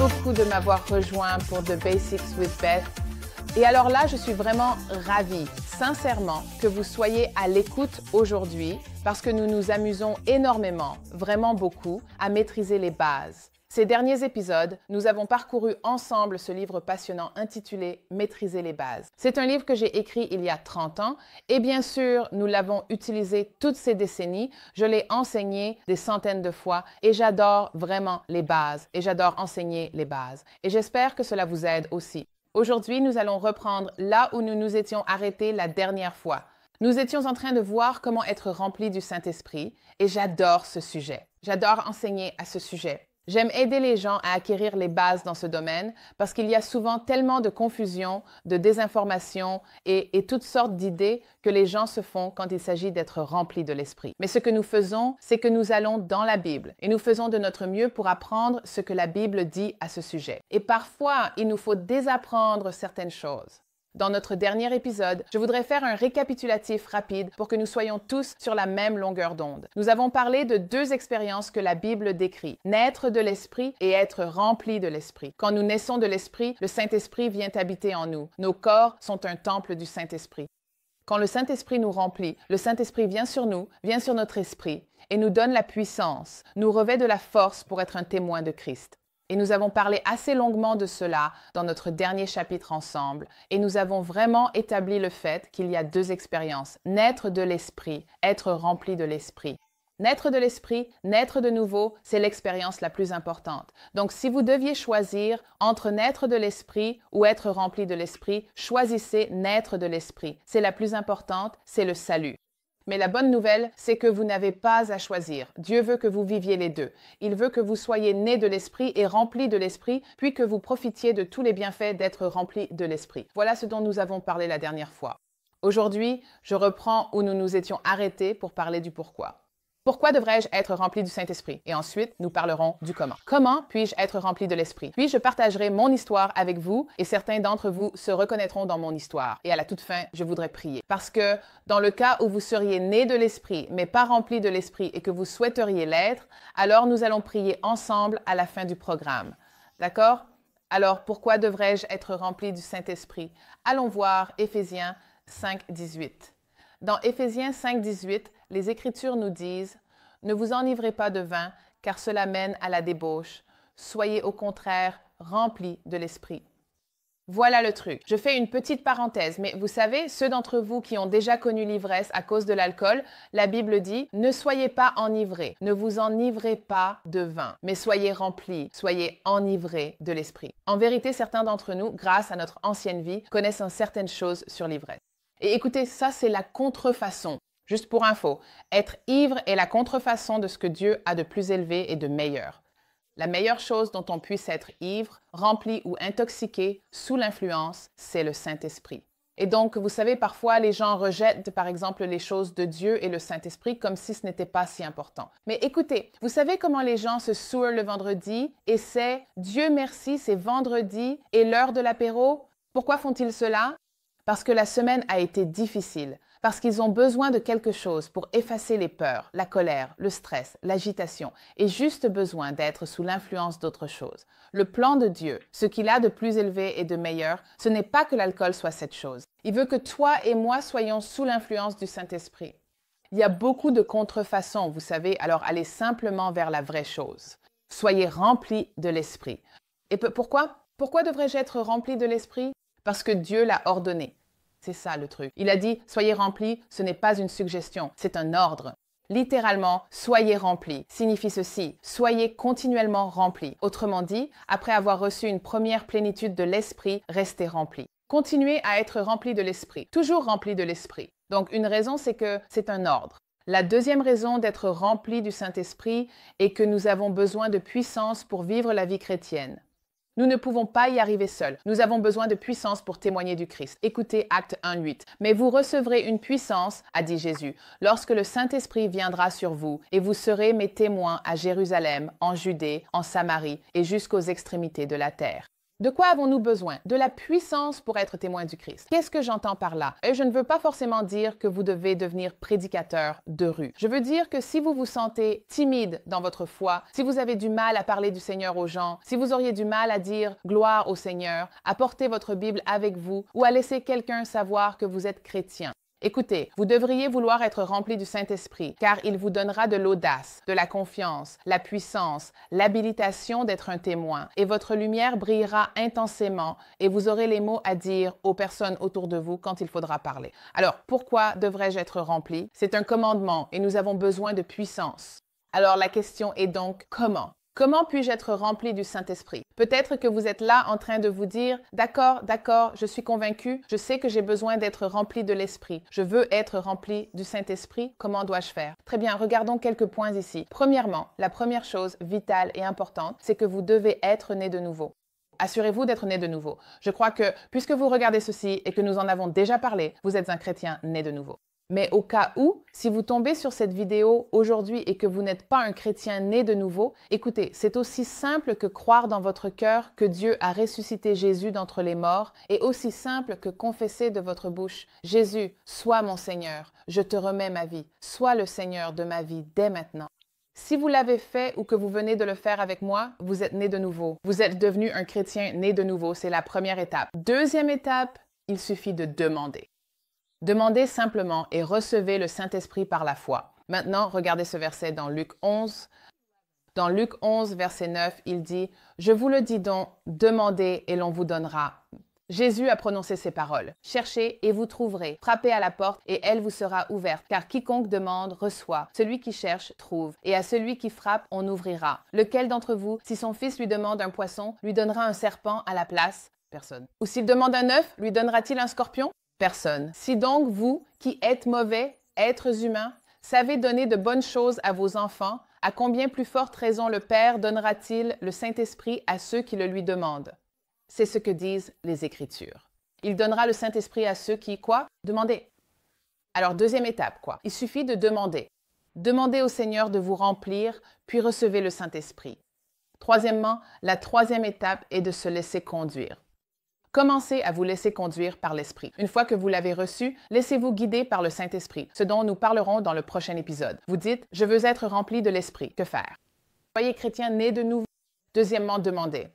beaucoup de m'avoir rejoint pour The Basics with Beth. Et alors là, je suis vraiment ravie, sincèrement, que vous soyez à l'écoute aujourd'hui parce que nous nous amusons énormément, vraiment beaucoup, à maîtriser les bases. Ces derniers épisodes, nous avons parcouru ensemble ce livre passionnant intitulé « Maîtriser les bases ». C'est un livre que j'ai écrit il y a 30 ans et bien sûr, nous l'avons utilisé toutes ces décennies. Je l'ai enseigné des centaines de fois et j'adore vraiment les bases et j'adore enseigner les bases. Et j'espère que cela vous aide aussi. Aujourd'hui, nous allons reprendre là où nous nous étions arrêtés la dernière fois. Nous étions en train de voir comment être remplis du Saint-Esprit et j'adore ce sujet. J'adore enseigner à ce sujet. J'aime aider les gens à acquérir les bases dans ce domaine parce qu'il y a souvent tellement de confusion, de désinformation et toutes sortes d'idées que les gens se font quand il s'agit d'être remplis de l'Esprit. Mais ce que nous faisons, c'est que nous allons dans la Bible et nous faisons de notre mieux pour apprendre ce que la Bible dit à ce sujet. Et parfois, il nous faut désapprendre certaines choses. Dans notre dernier épisode, je voudrais faire un récapitulatif rapide pour que nous soyons tous sur la même longueur d'onde. Nous avons parlé de deux expériences que la Bible décrit, naître de l'Esprit et être rempli de l'Esprit. Quand nous naissons de l'Esprit, le Saint-Esprit vient habiter en nous. Nos corps sont un temple du Saint-Esprit. Quand le Saint-Esprit nous remplit, le Saint-Esprit vient sur nous, vient sur notre esprit et nous donne la puissance, nous revêt de la force pour être un témoin de Christ. Et nous avons parlé assez longuement de cela dans notre dernier chapitre ensemble. Et nous avons vraiment établi le fait qu'il y a deux expériences. Naître de l'Esprit, être rempli de l'Esprit. Naître de l'Esprit, naître de nouveau, c'est l'expérience la plus importante. Donc, si vous deviez choisir entre naître de l'Esprit ou être rempli de l'Esprit, choisissez naître de l'Esprit. C'est la plus importante, c'est le salut. Mais la bonne nouvelle, c'est que vous n'avez pas à choisir. Dieu veut que vous viviez les deux. Il veut que vous soyez nés de l'Esprit et remplis de l'Esprit, puis que vous profitiez de tous les bienfaits d'être remplis de l'Esprit. Voilà ce dont nous avons parlé la dernière fois. Aujourd'hui, je reprends où nous nous étions arrêtés pour parler du pourquoi. Pourquoi devrais-je être rempli du Saint-Esprit? Et ensuite, nous parlerons du comment. Comment puis-je être rempli de l'Esprit? Puis je partagerai mon histoire avec vous et certains d'entre vous se reconnaîtront dans mon histoire. Et à la toute fin, je voudrais prier. Parce que dans le cas où vous seriez né de l'Esprit, mais pas rempli de l'Esprit et que vous souhaiteriez l'être, alors nous allons prier ensemble à la fin du programme. D'accord? Alors, pourquoi devrais-je être rempli du Saint-Esprit? Allons voir Éphésiens 5, 18. Dans Éphésiens 5, 18, les Écritures nous disent « Ne vous enivrez pas de vin, car cela mène à la débauche. Soyez au contraire remplis de l'Esprit. » Voilà le truc. Je fais une petite parenthèse, mais vous savez, ceux d'entre vous qui ont déjà connu l'ivresse à cause de l'alcool, la Bible dit « Ne soyez pas enivrés, ne vous enivrez pas de vin, mais soyez remplis, soyez enivrés de l'Esprit. » En vérité, certains d'entre nous, grâce à notre ancienne vie, connaissent certaines choses sur l'ivresse. Et écoutez, ça c'est la contrefaçon. Juste pour info, être ivre est la contrefaçon de ce que Dieu a de plus élevé et de meilleur. La meilleure chose dont on puisse être ivre, rempli ou intoxiqué sous l'influence, c'est le Saint-Esprit. Et donc, vous savez, parfois les gens rejettent par exemple les choses de Dieu et le Saint-Esprit comme si ce n'était pas si important. Mais écoutez, vous savez comment les gens se saoulent le vendredi et c'est « Dieu merci, c'est vendredi et l'heure de l'apéro ». Pourquoi font-ils cela? Parce que la semaine a été difficile, parce qu'ils ont besoin de quelque chose pour effacer les peurs, la colère, le stress, l'agitation, et juste besoin d'être sous l'influence d'autre chose. Le plan de Dieu, ce qu'il a de plus élevé et de meilleur, ce n'est pas que l'alcool soit cette chose. Il veut que toi et moi soyons sous l'influence du Saint-Esprit. Il y a beaucoup de contrefaçons, vous savez, alors allez simplement vers la vraie chose. Soyez remplis de l'Esprit. Et pourquoi? Pourquoi devrais-je être rempli de l'Esprit? Parce que Dieu l'a ordonné. C'est ça le truc. Il a dit « Soyez remplis », ce n'est pas une suggestion, c'est un ordre. Littéralement, « Soyez remplis » signifie ceci, « Soyez continuellement remplis ». Autrement dit, après avoir reçu une première plénitude de l'Esprit, restez remplis. Continuez à être remplis de l'Esprit, toujours remplis de l'Esprit. Donc une raison, c'est que c'est un ordre. La deuxième raison d'être remplis du Saint-Esprit est que nous avons besoin de puissance pour vivre la vie chrétienne. Nous ne pouvons pas y arriver seuls. Nous avons besoin de puissance pour témoigner du Christ. Écoutez Actes 1:8. « Mais vous recevrez une puissance, a dit Jésus, lorsque le Saint-Esprit viendra sur vous, et vous serez mes témoins à Jérusalem, en Judée, en Samarie et jusqu'aux extrémités de la terre. » De quoi avons-nous besoin? De la puissance pour être témoin du Christ. Qu'est-ce que j'entends par là? Et je ne veux pas forcément dire que vous devez devenir prédicateur de rue. Je veux dire que si vous vous sentez timide dans votre foi, si vous avez du mal à parler du Seigneur aux gens, si vous auriez du mal à dire gloire au Seigneur, à porter votre Bible avec vous ou à laisser quelqu'un savoir que vous êtes chrétien, écoutez, vous devriez vouloir être rempli du Saint-Esprit, car il vous donnera de l'audace, de la confiance, la puissance, l'habilitation d'être un témoin, et votre lumière brillera intensément, et vous aurez les mots à dire aux personnes autour de vous quand il faudra parler. Alors, pourquoi devrais-je être rempli? C'est un commandement, et nous avons besoin de puissance. Alors, la question est donc, comment? Comment puis-je être rempli du Saint-Esprit? Peut-être que vous êtes là en train de vous dire, d'accord, je suis convaincu, je sais que j'ai besoin d'être rempli de l'Esprit. Je veux être rempli du Saint-Esprit. Comment dois-je faire? Très bien, regardons quelques points ici. Premièrement, la première chose vitale et importante, c'est que vous devez être né de nouveau. Assurez-vous d'être né de nouveau. Je crois que, puisque vous regardez ceci et que nous en avons déjà parlé, vous êtes un chrétien né de nouveau. Mais au cas où, si vous tombez sur cette vidéo aujourd'hui et que vous n'êtes pas un chrétien né de nouveau, écoutez, c'est aussi simple que croire dans votre cœur que Dieu a ressuscité Jésus d'entre les morts et aussi simple que confesser de votre bouche, « Jésus, sois mon Seigneur, je te remets ma vie, sois le Seigneur de ma vie dès maintenant. » Si vous l'avez fait ou que vous venez de le faire avec moi, vous êtes né de nouveau. Vous êtes devenu un chrétien né de nouveau, c'est la première étape. Deuxième étape, il suffit de demander. Demandez simplement et recevez le Saint-Esprit par la foi. Maintenant, regardez ce verset dans Luc 11. Dans Luc 11, verset 9, il dit « Je vous le dis donc, demandez et l'on vous donnera. » Jésus a prononcé ces paroles. « Cherchez et vous trouverez. Frappez à la porte et elle vous sera ouverte. Car quiconque demande, reçoit. Celui qui cherche, trouve. Et à celui qui frappe, on ouvrira. Lequel d'entre vous, si son fils lui demande un poisson, lui donnera un serpent à la place? Personne. Ou s'il demande un œuf, lui donnera-t-il un scorpion? Personne. Si donc vous, qui êtes mauvais, êtres humains, savez donner de bonnes choses à vos enfants, à combien plus forte raison le Père donnera-t-il le Saint-Esprit à ceux qui le lui demandent? C'est ce que disent les Écritures. Il donnera le Saint-Esprit à ceux qui, quoi? Demandez. Alors, deuxième étape, quoi? Il suffit de demander. Demandez au Seigneur de vous remplir, puis recevez le Saint-Esprit. Troisièmement, la troisième étape est de se laisser conduire. Commencez à vous laisser conduire par l'Esprit. Une fois que vous l'avez reçu, laissez-vous guider par le Saint-Esprit, ce dont nous parlerons dans le prochain épisode. Vous dites « Je veux être rempli de l'Esprit ». Que faire? Soyez chrétien né de nouveau. Deuxièmement, demandez.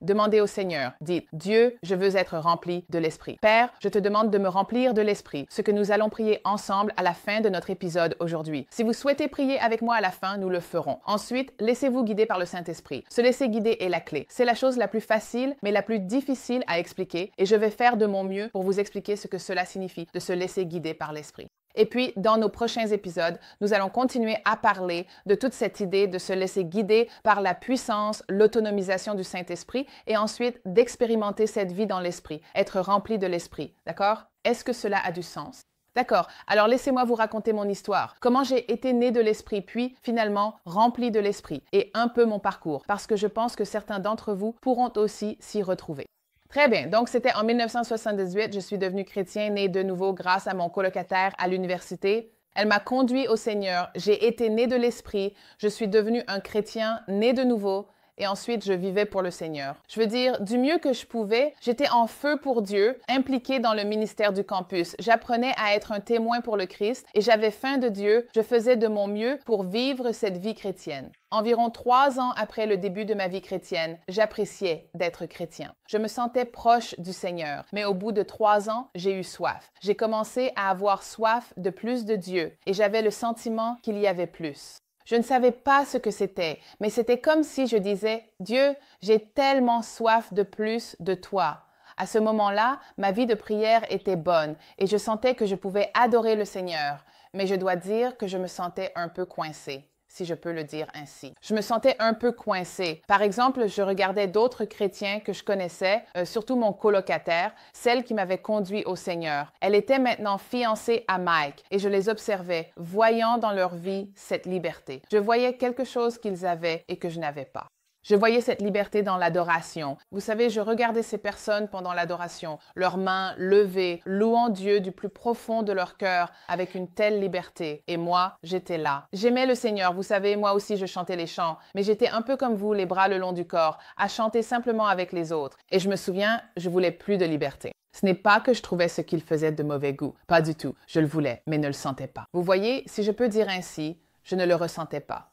Demandez au Seigneur. Dites « Dieu, je veux être rempli de l'Esprit. Père, je te demande de me remplir de l'Esprit », ce que nous allons prier ensemble à la fin de notre épisode aujourd'hui. Si vous souhaitez prier avec moi à la fin, nous le ferons. Ensuite, laissez-vous guider par le Saint-Esprit. Se laisser guider est la clé. C'est la chose la plus facile, mais la plus difficile à expliquer, et je vais faire de mon mieux pour vous expliquer ce que cela signifie de se laisser guider par l'Esprit. Et puis, dans nos prochains épisodes, nous allons continuer à parler de toute cette idée de se laisser guider par la puissance, l'autonomisation du Saint-Esprit et ensuite d'expérimenter cette vie dans l'Esprit, être rempli de l'Esprit. D'accord? Est-ce que cela a du sens? D'accord. Alors laissez-moi vous raconter mon histoire. Comment j'ai été né de l'Esprit, puis finalement rempli de l'Esprit et un peu mon parcours, parce que je pense que certains d'entre vous pourront aussi s'y retrouver. Très bien, donc c'était en 1978, je suis devenu chrétien, né de nouveau grâce à mon colocataire à l'université. Elle m'a conduit au Seigneur, j'ai été né de l'Esprit, je suis devenu un chrétien né de nouveau et ensuite je vivais pour le Seigneur. Je veux dire, du mieux que je pouvais, j'étais en feu pour Dieu, impliquée dans le ministère du campus. J'apprenais à être un témoin pour le Christ et j'avais faim de Dieu, je faisais de mon mieux pour vivre cette vie chrétienne. Environ 3 ans après le début de ma vie chrétienne, j'appréciais d'être chrétien. Je me sentais proche du Seigneur, mais au bout de 3 ans, j'ai eu soif. J'ai commencé à avoir soif de plus de Dieu et j'avais le sentiment qu'il y avait plus. Je ne savais pas ce que c'était, mais c'était comme si je disais « Dieu, j'ai tellement soif de plus de toi ». À ce moment-là, ma vie de prière était bonne et je sentais que je pouvais adorer le Seigneur, mais je dois dire que je me sentais un peu coincée, si je peux le dire ainsi. Je me sentais un peu coincée. Par exemple, je regardais d'autres chrétiens que je connaissais, surtout mon colocataire, celle qui m'avait conduit au Seigneur. Elle était maintenant fiancée à Mike et je les observais, voyant dans leur vie cette liberté. Je voyais quelque chose qu'ils avaient et que je n'avais pas. Je voyais cette liberté dans l'adoration. Vous savez, je regardais ces personnes pendant l'adoration, leurs mains levées, louant Dieu du plus profond de leur cœur avec une telle liberté. Et moi, j'étais là. J'aimais le Seigneur. Vous savez, moi aussi, je chantais les chants. Mais j'étais un peu comme vous, les bras le long du corps, à chanter simplement avec les autres. Et je me souviens, je voulais plus de liberté. Ce n'est pas que je trouvais ce qu'ils faisaient de mauvais goût. Pas du tout. Je le voulais, mais ne le sentais pas. Vous voyez, si je peux dire ainsi, je ne le ressentais pas.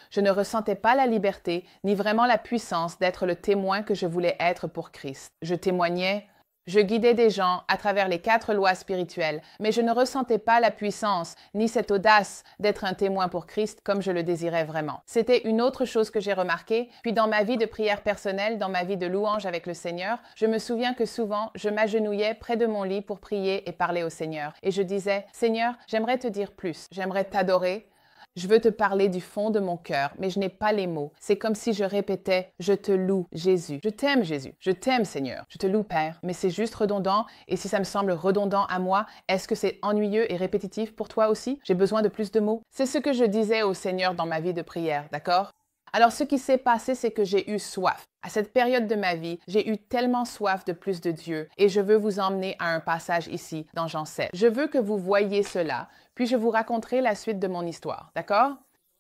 Je ne ressentais pas la liberté, ni vraiment la puissance d'être le témoin que je voulais être pour Christ. Je témoignais, je guidais des gens à travers les 4 lois spirituelles, mais je ne ressentais pas la puissance, ni cette audace d'être un témoin pour Christ comme je le désirais vraiment. C'était une autre chose que j'ai remarqué, puis dans ma vie de prière personnelle, dans ma vie de louange avec le Seigneur, je me souviens que souvent, je m'agenouillais près de mon lit pour prier et parler au Seigneur. Et je disais, « Seigneur, j'aimerais te dire plus, j'aimerais t'adorer, je veux te parler du fond de mon cœur, mais je n'ai pas les mots. C'est comme si je répétais « Je te loue, Jésus. Je t'aime, Jésus. Je t'aime, Seigneur. Je te loue, Père. » Mais c'est juste redondant. Et si ça me semble redondant à moi, est-ce que c'est ennuyeux et répétitif pour toi aussi? J'ai besoin de plus de mots. C'est ce que je disais au Seigneur dans ma vie de prière, d'accord? Alors, ce qui s'est passé, c'est que j'ai eu soif. À cette période de ma vie, j'ai eu tellement soif de plus de Dieu et je veux vous emmener à un passage ici, dans Jean 7. Je veux que vous voyiez cela, puis je vous raconterai la suite de mon histoire, d'accord?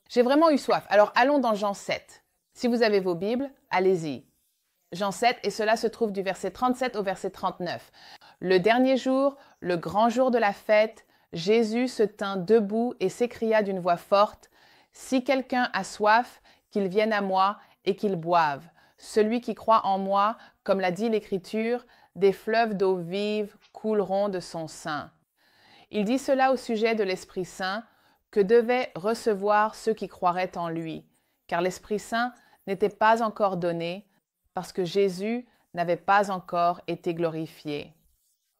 J'ai vraiment eu soif. Alors, allons dans Jean 7. Si vous avez vos Bibles, allez-y. Jean 7, et cela se trouve du verset 37 au verset 39. Le dernier jour, le grand jour de la fête, Jésus se tint debout et s'écria d'une voix forte, « Si quelqu'un a soif, qu'il vienne à moi et qu'il boive. Celui qui croit en moi, comme l'a dit l'Écriture, des fleuves d'eau vive couleront de son sein. » Il dit cela au sujet de l'Esprit Saint que devaient recevoir ceux qui croiraient en lui, car l'Esprit Saint n'était pas encore donné parce que Jésus n'avait pas encore été glorifié.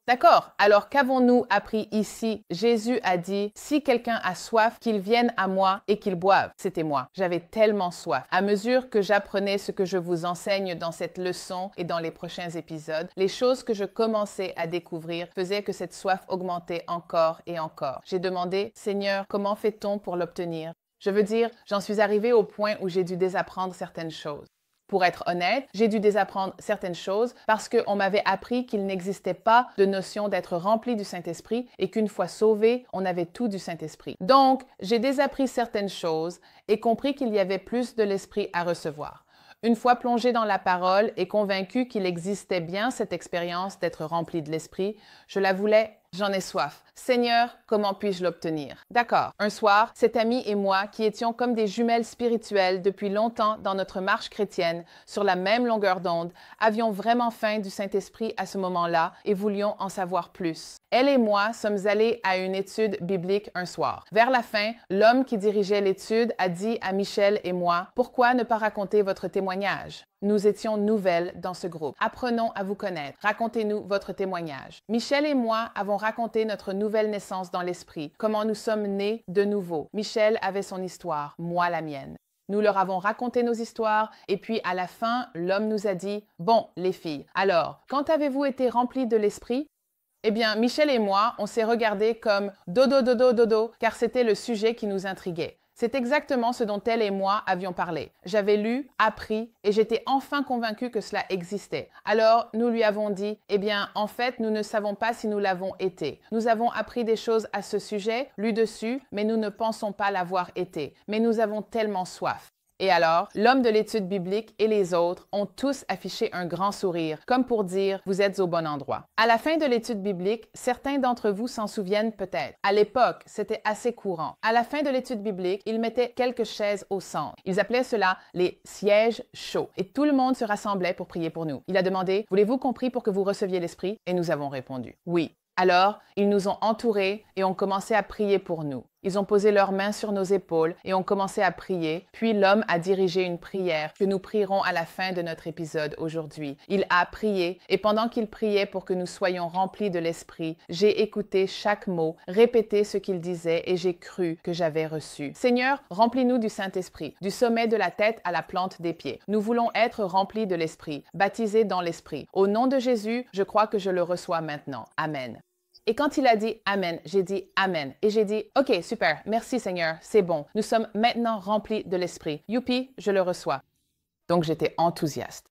D'accord, alors qu'avons-nous appris ici? Jésus a dit, si quelqu'un a soif, qu'il vienne à moi et qu'il boive. C'était moi. J'avais tellement soif. À mesure que j'apprenais ce que je vous enseigne dans cette leçon et dans les prochains épisodes, les choses que je commençais à découvrir faisaient que cette soif augmentait encore et encore. J'ai demandé, Seigneur, comment fait-on pour l'obtenir? Je veux dire, j'en suis arrivée au point où j'ai dû désapprendre certaines choses. Pour être honnête, j'ai dû désapprendre certaines choses parce qu'on m'avait appris qu'il n'existait pas de notion d'être rempli du Saint-Esprit et qu'une fois sauvé, on avait tout du Saint-Esprit. Donc, j'ai désappris certaines choses et compris qu'il y avait plus de l'Esprit à recevoir. Une fois plongé dans la parole et convaincu qu'il existait bien cette expérience d'être rempli de l'Esprit, je la voulais. J'en ai soif. Seigneur, comment puis-je l'obtenir? D'accord. Un soir, cet ami et moi, qui étions comme des jumelles spirituelles depuis longtemps dans notre marche chrétienne, sur la même longueur d'onde, avions vraiment faim du Saint-Esprit à ce moment-là et voulions en savoir plus. Elle et moi sommes allés à une étude biblique un soir. Vers la fin, l'homme qui dirigeait l'étude a dit à Michel et moi, « Pourquoi ne pas raconter votre témoignage? » Nous étions nouvelles dans ce groupe. Apprenons à vous connaître. Racontez-nous votre témoignage. Michel et moi avons raconté notre nouvelle naissance dans l'esprit, comment nous sommes nés de nouveau. Michel avait son histoire, moi la mienne. Nous leur avons raconté nos histoires et puis à la fin, l'homme nous a dit « Bon, les filles, alors, quand avez-vous été remplies de l'esprit? » Eh bien, Michel et moi, on s'est regardés comme « dodo, dodo, dodo » car c'était le sujet qui nous intriguait. C'est exactement ce dont elle et moi avions parlé. J'avais lu, appris et j'étais enfin convaincue que cela existait. Alors, nous lui avons dit, eh bien, en fait, nous ne savons pas si nous l'avons été. Nous avons appris des choses à ce sujet, lu dessus, mais nous ne pensons pas l'avoir été. Mais nous avons tellement soif. Et alors, l'homme de l'étude biblique et les autres ont tous affiché un grand sourire, comme pour dire « vous êtes au bon endroit ». À la fin de l'étude biblique, certains d'entre vous s'en souviennent peut-être. À l'époque, c'était assez courant. À la fin de l'étude biblique, ils mettaient quelques chaises au centre. Ils appelaient cela les sièges chauds. Et tout le monde se rassemblait pour prier pour nous. Il a demandé « Voulez-vous qu'on prie pour que vous receviez l'Esprit ?» Et nous avons répondu « Oui ». Alors, ils nous ont entourés et ont commencé à prier pour nous. Ils ont posé leurs mains sur nos épaules et ont commencé à prier. Puis l'homme a dirigé une prière que nous prierons à la fin de notre épisode aujourd'hui. Il a prié et pendant qu'il priait pour que nous soyons remplis de l'Esprit, j'ai écouté chaque mot, répété ce qu'il disait et j'ai cru que j'avais reçu. Seigneur, remplis-nous du Saint-Esprit, du sommet de la tête à la plante des pieds. Nous voulons être remplis de l'Esprit, baptisés dans l'Esprit. Au nom de Jésus, je crois que je le reçois maintenant. Amen. Et quand il a dit « Amen », j'ai dit « Amen ». Et j'ai dit « Ok, super, merci Seigneur, c'est bon. Nous sommes maintenant remplis de l'Esprit. Youpi, je le reçois. » Donc j'étais enthousiaste.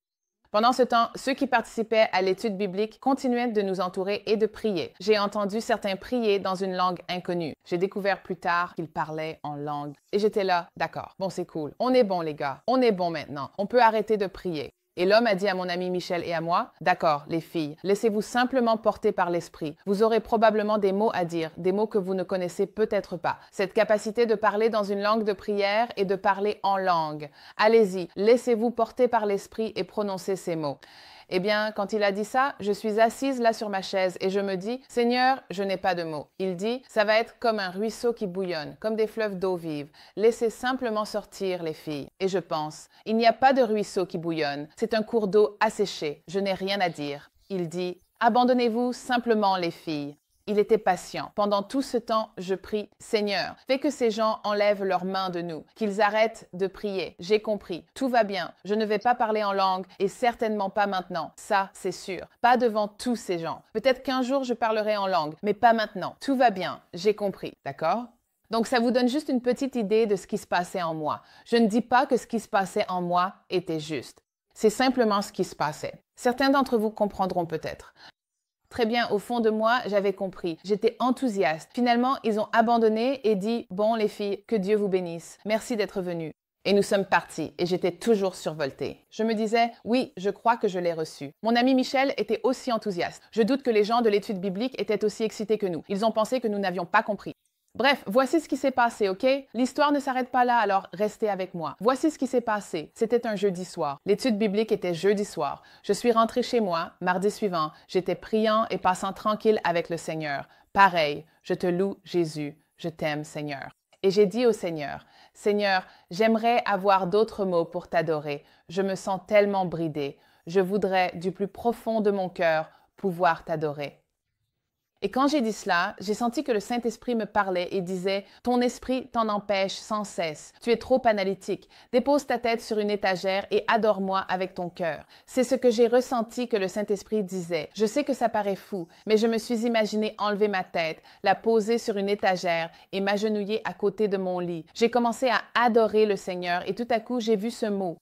Pendant ce temps, ceux qui participaient à l'étude biblique continuaient de nous entourer et de prier. J'ai entendu certains prier dans une langue inconnue. J'ai découvert plus tard qu'ils parlaient en langue. Et j'étais là, d'accord, bon c'est cool. On est bon les gars, on est bon maintenant. On peut arrêter de prier. Et l'homme a dit à mon ami Michel et à moi, « D'accord, les filles, laissez-vous simplement porter par l'esprit. Vous aurez probablement des mots à dire, des mots que vous ne connaissez peut-être pas. Cette capacité de parler dans une langue de prière et de parler en langue. Allez-y, laissez-vous porter par l'esprit et prononcez ces mots. » Eh bien, quand il a dit ça, je suis assise là sur ma chaise et je me dis, « Seigneur, je n'ai pas de mots. » Il dit, « Ça va être comme un ruisseau qui bouillonne, comme des fleuves d'eau vive. Laissez simplement sortir les filles. » Et je pense, « Il n'y a pas de ruisseau qui bouillonne. C'est un cours d'eau asséché. Je n'ai rien à dire. » Il dit, « Abandonnez-vous simplement les filles. » Il était patient. Pendant tout ce temps, je prie, « Seigneur, fais que ces gens enlèvent leurs mains de nous, qu'ils arrêtent de prier. J'ai compris. Tout va bien. Je ne vais pas parler en langue et certainement pas maintenant. Ça, c'est sûr. Pas devant tous ces gens. Peut-être qu'un jour, je parlerai en langue, mais pas maintenant. Tout va bien. J'ai compris. D'accord ? Donc, ça vous donne juste une petite idée de ce qui se passait en moi. Je ne dis pas que ce qui se passait en moi était juste. C'est simplement ce qui se passait. Certains d'entre vous comprendront peut-être. Très bien, au fond de moi, j'avais compris. J'étais enthousiaste. Finalement, ils ont abandonné et dit « Bon, les filles, que Dieu vous bénisse. Merci d'être venues. » Et nous sommes partis et j'étais toujours survoltée. Je me disais « Oui, je crois que je l'ai reçu. » Mon ami Michel était aussi enthousiaste. Je doute que les gens de l'étude biblique étaient aussi excités que nous. Ils ont pensé que nous n'avions pas compris. Bref, voici ce qui s'est passé, ok? L'histoire ne s'arrête pas là, alors restez avec moi. Voici ce qui s'est passé. C'était un jeudi soir. L'étude biblique était jeudi soir. Je suis rentrée chez moi, mardi suivant. J'étais priant et passant tranquille avec le Seigneur. Pareil, je te loue, Jésus. Je t'aime, Seigneur. Et j'ai dit au Seigneur, « Seigneur, j'aimerais avoir d'autres mots pour t'adorer. Je me sens tellement bridée. Je voudrais, du plus profond de mon cœur, pouvoir t'adorer. » Et quand j'ai dit cela, j'ai senti que le Saint-Esprit me parlait et disait « Ton esprit t'en empêche sans cesse. Tu es trop analytique. Dépose ta tête sur une étagère et adore-moi avec ton cœur. » C'est ce que j'ai ressenti que le Saint-Esprit disait. Je sais que ça paraît fou, mais je me suis imaginé enlever ma tête, la poser sur une étagère et m'agenouiller à côté de mon lit. J'ai commencé à adorer le Seigneur et tout à coup, j'ai vu ce mot.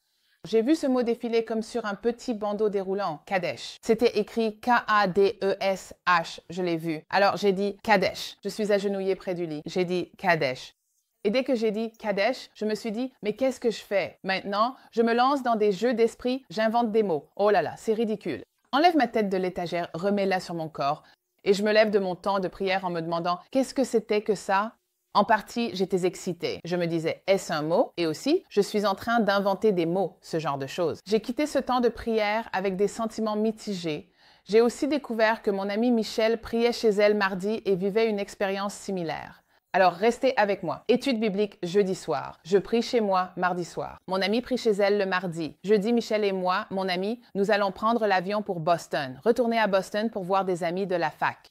J'ai vu ce mot défiler comme sur un petit bandeau déroulant, Kadesh. C'était écrit K-A-D-E-S-H, je l'ai vu. Alors j'ai dit Kadesh. Je suis agenouillée près du lit. J'ai dit Kadesh. Et dès que j'ai dit Kadesh, je me suis dit, mais qu'est-ce que je fais? Maintenant, je me lance dans des jeux d'esprit, j'invente des mots. Oh là là, c'est ridicule. Enlève ma tête de l'étagère, remets-la sur mon corps. Et je me lève de mon temps de prière en me demandant, qu'est-ce que c'était que ça? En partie, j'étais excitée. Je me disais, est-ce un mot? Et aussi, je suis en train d'inventer des mots, ce genre de choses. J'ai quitté ce temps de prière avec des sentiments mitigés. J'ai aussi découvert que mon amie Michel priait chez elle mardi et vivait une expérience similaire. Alors, restez avec moi. Étude biblique jeudi soir. Je prie chez moi mardi soir. Mon amie prie chez elle le mardi. Jeudi, Michel et moi, mon ami, nous allons prendre l'avion pour Boston. Retourner à Boston pour voir des amis de la fac.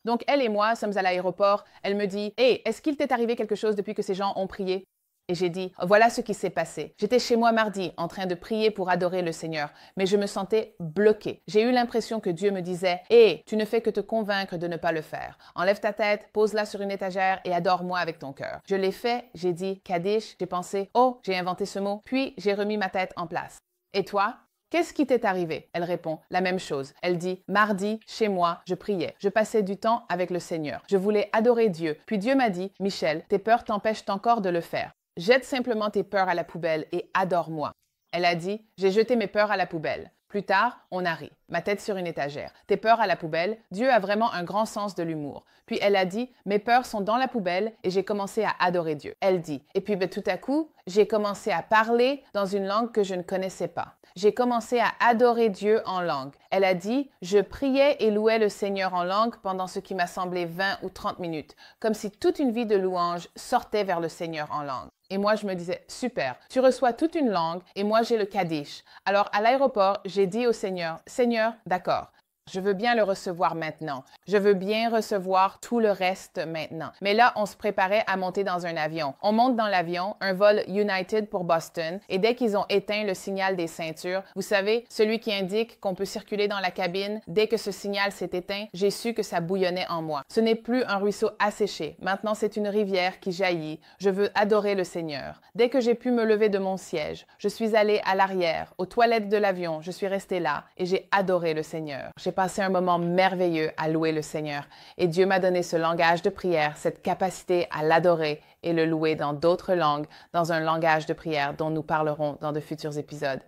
Donc, elle et moi sommes à l'aéroport. Elle me dit « Hey, est-ce qu'il t'est arrivé quelque chose depuis que ces gens ont prié ?» Et j'ai dit « Voilà ce qui s'est passé. J'étais chez moi mardi en train de prier pour adorer le Seigneur, mais je me sentais bloquée. J'ai eu l'impression que Dieu me disait « Hey, tu ne fais que te convaincre de ne pas le faire. Enlève ta tête, pose-la sur une étagère et adore-moi avec ton cœur. » Je l'ai fait, j'ai dit « Kaddish », j'ai pensé « Oh, j'ai inventé ce mot. » Puis, j'ai remis ma tête en place. Et toi? Qu'est-ce qui t'est arrivé? Elle répond, la même chose. Elle dit, mardi, chez moi, je priais. Je passais du temps avec le Seigneur. Je voulais adorer Dieu. Puis Dieu m'a dit, Michel, tes peurs t'empêchent encore de le faire. Jette simplement tes peurs à la poubelle et adore-moi. Elle a dit, j'ai jeté mes peurs à la poubelle. Plus tard, on a ri, ma tête sur une étagère. Tes peurs à la poubelle, Dieu a vraiment un grand sens de l'humour. Puis elle a dit, mes peurs sont dans la poubelle et j'ai commencé à adorer Dieu. Elle dit, et puis tout à coup, j'ai commencé à parler dans une langue que je ne connaissais pas. J'ai commencé à adorer Dieu en langue. Elle a dit, je priais et louais le Seigneur en langue pendant ce qui m'a semblé 20 ou 30 minutes, comme si toute une vie de louange sortait vers le Seigneur en langue. Et moi, je me disais, super, tu reçois toute une langue et moi, j'ai le Kaddish. Alors, à l'aéroport, j'ai dit au Seigneur, Seigneur, d'accord, Je veux bien le recevoir maintenant. Je veux bien recevoir tout le reste maintenant. Mais là, on se préparait à monter dans un avion. On monte dans l'avion, un vol United pour Boston, et dès qu'ils ont éteint le signal des ceintures, vous savez, celui qui indique qu'on peut circuler dans la cabine, dès que ce signal s'est éteint, j'ai su que ça bouillonnait en moi. Ce n'est plus un ruisseau asséché. Maintenant, c'est une rivière qui jaillit. Je veux adorer le Seigneur. Dès que j'ai pu me lever de mon siège, je suis allée à l'arrière, aux toilettes de l'avion. Je suis restée là et j'ai adoré le Seigneur. J'ai passé un moment merveilleux à louer le Seigneur. Et Dieu m'a donné ce langage de prière, cette capacité à l'adorer et le louer dans d'autres langues, dans un langage de prière dont nous parlerons dans de futurs épisodes.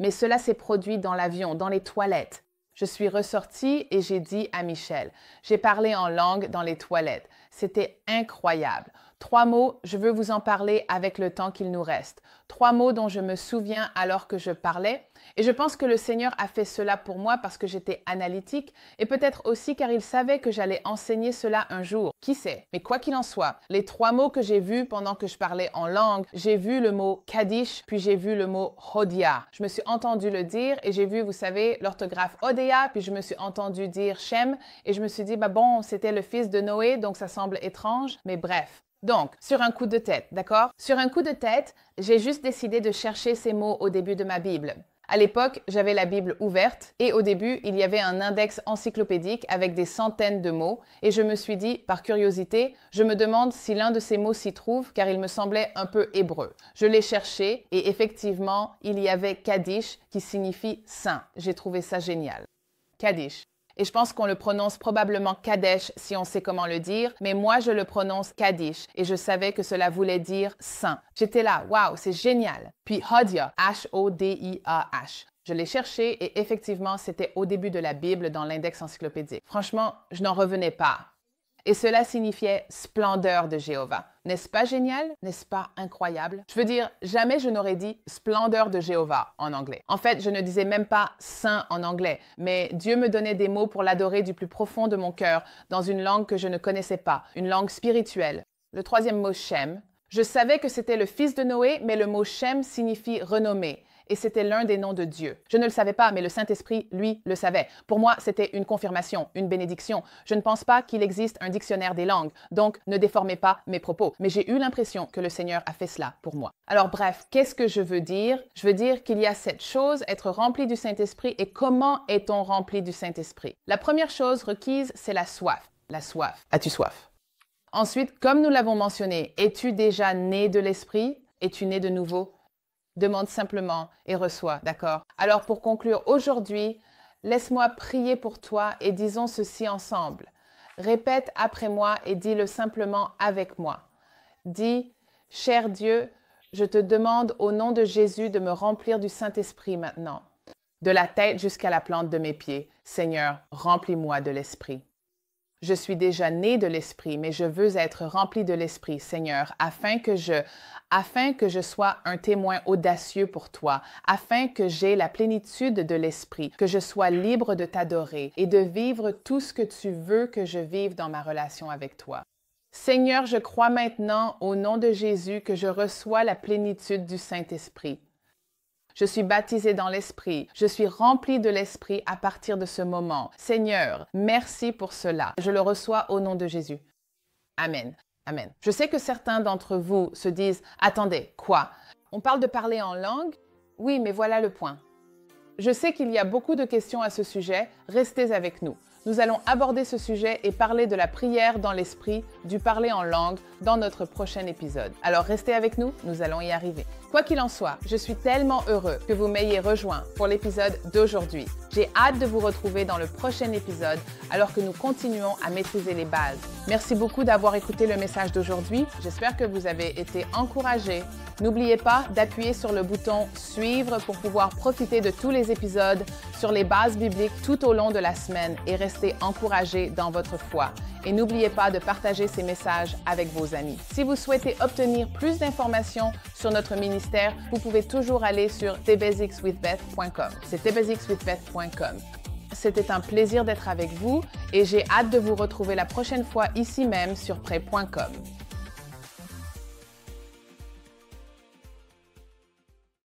Mais cela s'est produit dans l'avion, dans les toilettes. Je suis ressortie et j'ai dit à Michel, j'ai parlé en langue dans les toilettes. C'était incroyable. 3 mots, je veux vous en parler avec le temps qu'il nous reste. 3 mots dont je me souviens alors que je parlais. Et je pense que le Seigneur a fait cela pour moi parce que j'étais analytique et peut-être aussi car il savait que j'allais enseigner cela un jour. Qui sait? Mais quoi qu'il en soit, les 3 mots que j'ai vus pendant que je parlais en langue, j'ai vu le mot Kaddish, puis j'ai vu le mot Hodia. Je me suis entendu le dire et j'ai vu, vous savez, l'orthographe Odea, puis je me suis entendu dire Shem et je me suis dit, bon, c'était le fils de Noé, donc ça semble étrange, mais bref. Donc, sur un coup de tête, d'accord? Sur un coup de tête, j'ai juste décidé de chercher ces mots au début de ma Bible. À l'époque, j'avais la Bible ouverte et au début, il y avait un index encyclopédique avec des centaines de mots et je me suis dit, par curiosité, je me demande si l'un de ces mots s'y trouve car il me semblait un peu hébreu. Je l'ai cherché et effectivement, il y avait Kaddish qui signifie saint. J'ai trouvé ça génial. Kaddish. Et je pense qu'on le prononce probablement Kadesh si on sait comment le dire, mais moi je le prononce Kaddish et je savais que cela voulait dire saint. J'étais là, waouh, c'est génial. Puis Hodia, H-O-D-I-A-H. Je l'ai cherché et effectivement c'était au début de la Bible dans l'index encyclopédique. Franchement, je n'en revenais pas. Et cela signifiait splendeur de Jéhovah. N'est-ce pas génial? N'est-ce pas incroyable? Je veux dire, jamais je n'aurais dit splendeur de Jéhovah en anglais. En fait, je ne disais même pas saint en anglais, mais Dieu me donnait des mots pour l'adorer du plus profond de mon cœur, dans une langue que je ne connaissais pas, une langue spirituelle. Le 3e mot, Shem. Je savais que c'était le fils de Noé, mais le mot Shem signifie renommé. Et c'était l'un des noms de Dieu. Je ne le savais pas, mais le Saint-Esprit, lui, le savait. Pour moi, c'était une confirmation, une bénédiction. Je ne pense pas qu'il existe un dictionnaire des langues, donc ne déformez pas mes propos. Mais j'ai eu l'impression que le Seigneur a fait cela pour moi. Alors bref, qu'est-ce que je veux dire? Je veux dire qu'il y a cette chose, être rempli du Saint-Esprit, et comment est-on rempli du Saint-Esprit? La première chose requise, c'est la soif. La soif. As-tu soif? Ensuite, comme nous l'avons mentionné, es-tu déjà né de l'Esprit? Es-tu né de nouveau? Demande simplement et reçois, d'accord? Alors pour conclure aujourd'hui, laisse-moi prier pour toi et disons ceci ensemble. Répète après moi et dis-le simplement avec moi. Dis, cher Dieu, je te demande au nom de Jésus de me remplir du Saint-Esprit maintenant. De la tête jusqu'à la plante de mes pieds. Seigneur, remplis-moi de l'Esprit. Je suis déjà né de l'Esprit, mais je veux être rempli de l'Esprit, Seigneur, afin que je sois un témoin audacieux pour toi, afin que j'aie la plénitude de l'Esprit, que je sois libre de t'adorer et de vivre tout ce que tu veux que je vive dans ma relation avec toi. Seigneur, je crois maintenant, au nom de Jésus, que je reçois la plénitude du Saint-Esprit. Je suis baptisée dans l'Esprit. Je suis remplie de l'Esprit à partir de ce moment. Seigneur, merci pour cela. Je le reçois au nom de Jésus. Amen. Amen. Je sais que certains d'entre vous se disent « Attendez, quoi? On parle de parler en langue? Oui, mais voilà le point. » Je sais qu'il y a beaucoup de questions à ce sujet. Restez avec nous. Nous allons aborder ce sujet et parler de la prière dans l'esprit, du parler en langue, dans notre prochain épisode. Alors restez avec nous, nous allons y arriver. Quoi qu'il en soit, je suis tellement heureux que vous m'ayez rejoint pour l'épisode d'aujourd'hui. J'ai hâte de vous retrouver dans le prochain épisode alors que nous continuons à maîtriser les bases. Merci beaucoup d'avoir écouté le message d'aujourd'hui. J'espère que vous avez été encouragés. N'oubliez pas d'appuyer sur le bouton « Suivre » pour pouvoir profiter de tous les épisodes sur les bases bibliques tout au long de la semaine et rester encouragés dans votre foi. Et n'oubliez pas de partager ces messages avec vos amis. Si vous souhaitez obtenir plus d'informations sur notre ministère, vous pouvez toujours aller sur thebasicswithbeth.com. C'est thebasicswithbeth.com. C'était un plaisir d'être avec vous et j'ai hâte de vous retrouver la prochaine fois ici même sur prêt.com.